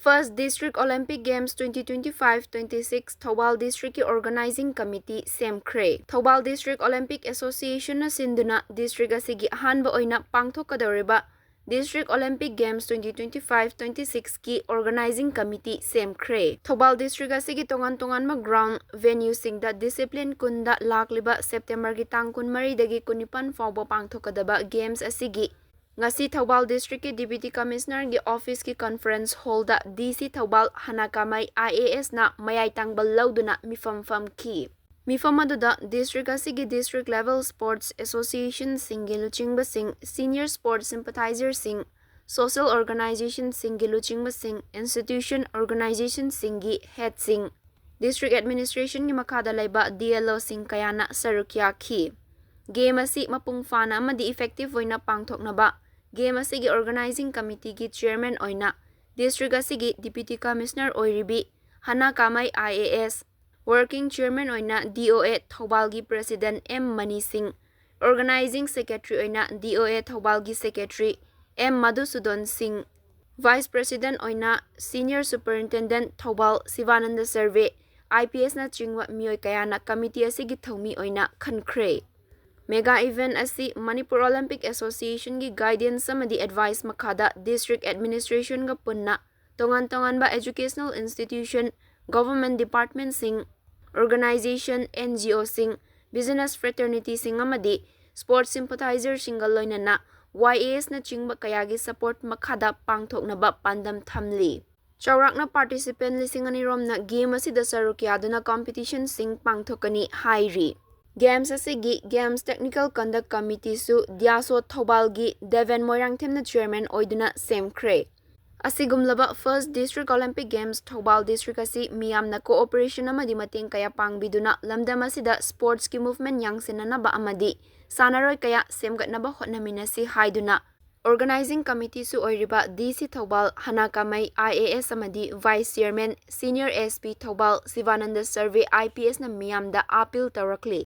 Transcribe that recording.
First District Olympic Games 2025-26 Thoubal District Organizing Committee semkhre. Thoubal District Olympic Association na sinduna district asigi ahanba oina pangthokadoriba District Olympic Games 2025-26 ki Organizing Committee semkhre. Thoubal District asigi tongan ma ground venue singda discipline kunda lakliba September ki tang 13 dagi 19 fawba pangthokadaba games asigi ngasi Thoubal District ki Deputy Commissioner gi office ki conference hall da DC Thoubal hanakamai IAS na mayai tangbal lauduna mifam ki. Mifam aduda district asigi district level sports association singi luchingba sing, senior sports sympathizer sing, social organization singi luchingba sing, institution organization singi head sing, district administration gi makada laiba DLO sing kayana sarukya ki. Game asi mapungfana amadi effective oina pangthoknaba Game asigi Organizing Committee ki Chairman oina District asigi Deputy Commissioner oiribi hanakamai IAS Working Chairman oina DOA Thoubal gi President M Mani Singh Organizing Secretary oina DOA Thoubal gi Secretary M Madhusudan Singh Vice President oina Senior Superintendent Thoubal Sivananda Survey IPS na chingwa miyoi kayana committee asigi thomi oina khankhre. Mega event asi Manipur Olympic Association gi guidance samadi advice makada district administration ga punna tongan ba educational institution government department sing organization NGO sing business fraternity sing amadi sports sympathizer single loinana YAS na chingba kayagi support makada pangthoknaba pandam thamli chawrakna participant lising ani rom na game asi da sarukya duna competition sing pangthokani hairi Games asigi Games Technical Conduct Committee su Diaso Thoubal gi Deven Moirangthem na chairman oiduna semkhre. Asigumlaba First District Olympic Games Thoubal District asi miyamna cooperation amadi mating kaya pangbiduna lamdam asida sports ki movement yangsinanaba amadi sanaroi kaya semgatnaba hotnaminasi haiduna Organizing Committee su oiriba DC Thoubal hanakamai IAS amadi Vice Chairman Senior SP Thoubal Sivananda Survey IPS na miyamda appeal tawrakli